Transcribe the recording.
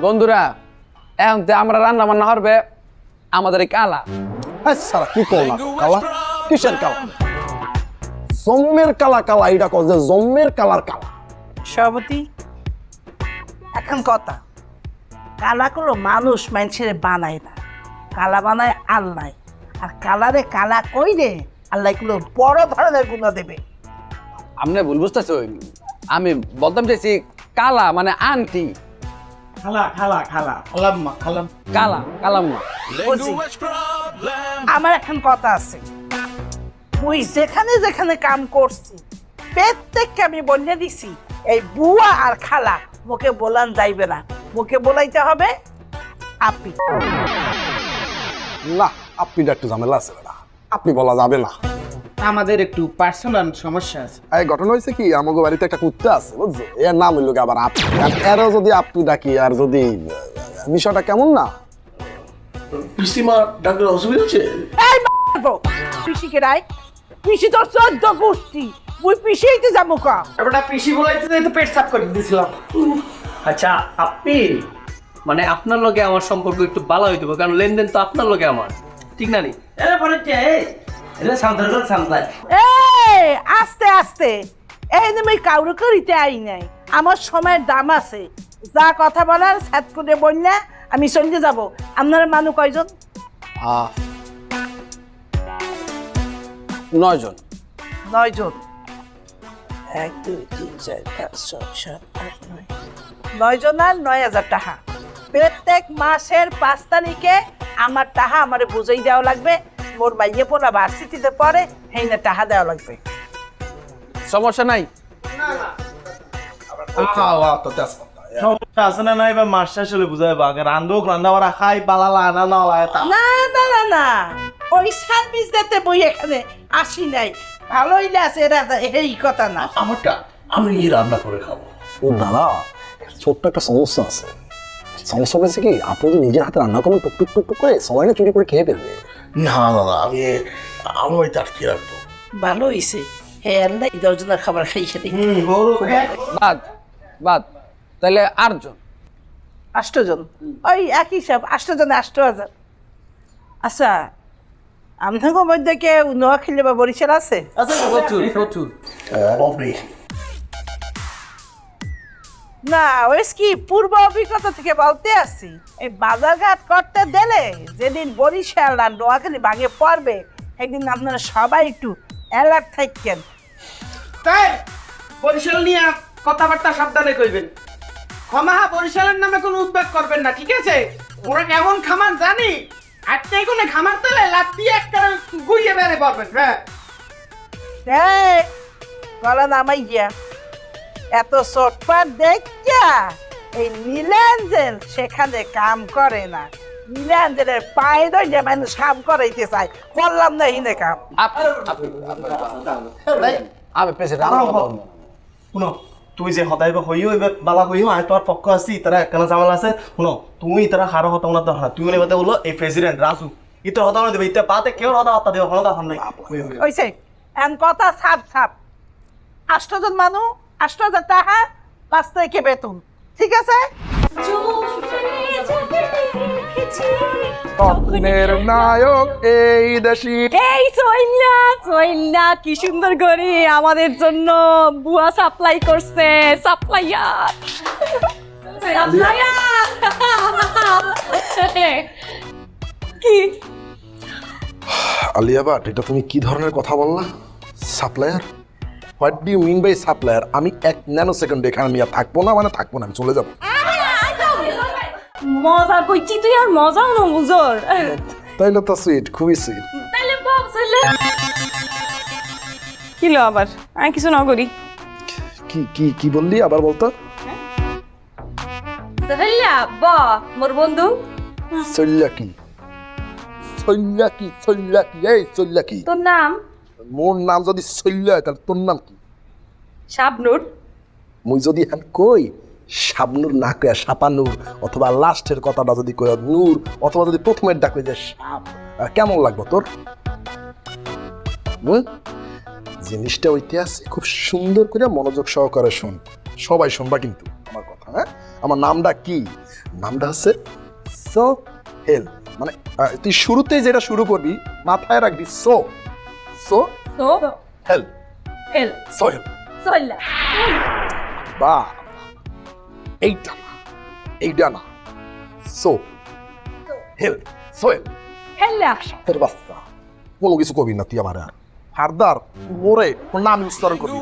বন্ধুরা এখন তো আমরা রান্না বান্না করবে আমাদের এই কালা। সারা কি করলাম কালা? কিসের কালা? জম্মের কালা কালা, এটা কছে জম্মের কালার কালা। সভাপতি এখন কথা, কালা কোনো মানুষ মানুষের বানায় না, কালা বানায় আল্লাহ। আর কালারে কালা কইলে আল্লাহ গুলো বড় ধরনের গুণ দেবে। আপনি ভুল বুঝতেছো, আমি বলতাম চাইছি কালা মানে আন্টি। খালা খালা খালা খালাম্মা খালাম কালা কালাম্মা। বুঝছি। আমার এখন কথা আছে, তুই যেখানে যেখানে কাম করছি প্রত্যেককে আমি বলে দিছি এই বুয়া আর খালা মুখে বলান যাইবে না, মুখে বলাইতে হবে আপনি। না, আপনি একটু ঝামেলা আছে না, আপনি বলা যাবে না। আমাদের একটু পার্সোনাল সমস্যা আছে। এই ঘটনা হয়েছে কি, আমাকে বাড়িতে একটা কুত্তা আছে বুঝছো, এর নাম হইল আবার আপনি। এরও যদি আপনি ডাকি আর যদি বিষয়টা কেমন না? পিসিমা ডাক্তার অসুবিধা হচ্ছে? এই মারবো পিসিকে রাই, পিসি তোর 14 গোষ্ঠী, মুই পিসিইতে যাবো কা। এবারটা পিসি বলাইতে তো পেট সাফ করে দিয়েছিলাম। আচ্ছা আপনি মানে আপনার লগে আমার সম্পর্ক একটু ভালো হইতে হবে, কারণ লেনদেন তো আপনার লগে আমার, ঠিক না নি? এরা পরে এটা সান্তার সান্তায় এই আস্তে আস্তে, এই আমি কাউরে করিতে আই নাই, আমার সময়ের দাম আছে। যা কথা বলার সাত করে বললে আমি চলে যাব। আপনার মানুষ কয়জন? 9 জন। 9 জন। 1 2 3 4 5 6 7 8 9। 9 জন আর 9,000 টাকা। প্রত্যেক মাসের 5 তারিখে আমার টাকা আমারে বুঝাই দেওয়া লাগবে। মোর মাইয়ে পোলা ভার্সিটিতে পড়ে, সেই না টাকা দেওয়া লাগবে। সমস্যা নাই। সমস্যা আছে না নাই বা মাস আসলে বুঝাই বাগে রান্ধুক রান্না বাড়া খাই পালালা আনা না লাগে না না না না, ওই সার্ভিস দিতে বই এখানে আসি নাই। ভালোই আছে এরা, এই কথা না। আমারটা আমি রান্না করে খাবো। ও দাদা, ছোট্ট একটা সমস্যা আছে। সমস্যা হয়েছে কি, আপনি যদি নিজের হাতে রান্না করবেন টুক টুক টুক টুক করে সবাই না চুরি করে খেয়ে ফেলবে। না দাদা, আমি ওই আটকে রাখবো। ভালো হয়েছে, হ্যাঁ আল্লাহ 10 জনের খাবার খাই খেতে। বাদ বাদ, তাহলে 8 জন। 8 জন, ওই একই সব 8 জনে 8,000। আচ্ছা, আপনাদের মধ্যে কেউ নোয়াখালী বা বরিশাল আছে? প্রচুর। না, ওই কি পূর্ব অভিজ্ঞতা থেকে বলতে আসছি, এই বাজারঘাট করতে দিলে যেদিন বরিশাল আর নোয়াখালী ভাগে পড়বে সেদিন আপনারা সবাই একটু অ্যালার্ট থাকেন। তাই বরিশাল নিয়ে কথাবার্তা সাবধানে কইবেন। ক্ষমা বরিশালের নামে কোনো উদ্বেগ করবেন না, ঠিক আছে? ওরা কেমন খামান জানি, আজকে কোনো খামার তেলে লাভ দিয়ে একটা গুইয়ে বেড়ে পারবেন। হ্যাঁ, গলা নামাই গিয়া এত চটপাট দেখা এই নীলাঞ্জেল সেখানে কাম করে না। নীলাঞ্জেলের পায়ে ধরে মানুষ কাম করাইতে চায়, করলাম না হিনে কাম। আমি প্রেসিডেন্ট। শুনো, তুই যে সদায় বা হইও এবার বালা হইও আয় তোমার পক্ষ আছি তারা একখানা জামাল আছে। শুনো, তুমি তারা হারো হতা ওনার দরকার, তুমি মনে কথা বলো এই প্রেসিডেন্ট রাজু ইতো হতা দেবে, ইতে পাতে কেউ হতা হতা দেবে, কোনো দরকার নাই। ওইছে এন কথা ছাপ ছাপ। 8 জন মানুষ, 8,000 টাকা, 5 তারিখে বেতন, ঠিক আছে? স্বপ্নের নায়ক এই দেশি। এই চইল্লা কি সুন্দর করে আমাদের জন্য বুয়া সাপ্লাই করছে। সাপ্লাইয়ার কি আলিয়া বাট, এটা তুমি কি ধরনের কথা বললা? Supplier? What do you mean by supplier? আমি 1 ন্যানো সেকেন্ড এখানে আমি আর থাকবো না, মানে থাকবো না, আমি চলে যাবো। মজা কইছি তুই, আর মজাও না বুঝর। তাইলে তো সুইট, খুবই সুইট। তাইলে বাপ চলে কিলো আবার আমি কিছু না করি। কি কি কি বললি, আবার বলতো? চল্লা ব মোর বন্ধু। সল্লা কি? সল্লা কি? সল্লা কি? এই সল্লা কি? তোর নাম? মোর নাম যদি সল্লা হয় তাহলে তোর নাম কি? শাবনুর। মুই যদি এখন কই শাবনুর না কইয়া শাপানুর, অথবা লাস্টের কথাটা যদি কই নূর, অথবা যদি প্রথমের ডাক যে সাপ, কেমন লাগবে তোর? জিনিসটা ঐতিহাসিক, খুব সুন্দর করে মনোযোগ সহকারে শোন, সবাই শুনবা কিন্তু আমার কথা। হ্যাঁ, আমার নামটা কি? নামটা হচ্ছে সোহেল। মানে তুই শুরুতেই যেটা শুরু করবি মাথায় রাখবি সো হেল হেল সোহেল। সোহেল বা এইটা না সো হেল সোহেল। হেল্লা তোর বাচ্চা কোনো কিছু করবি না তুই আমার আর ফারদার মোরে নাম উচ্চারণ করবি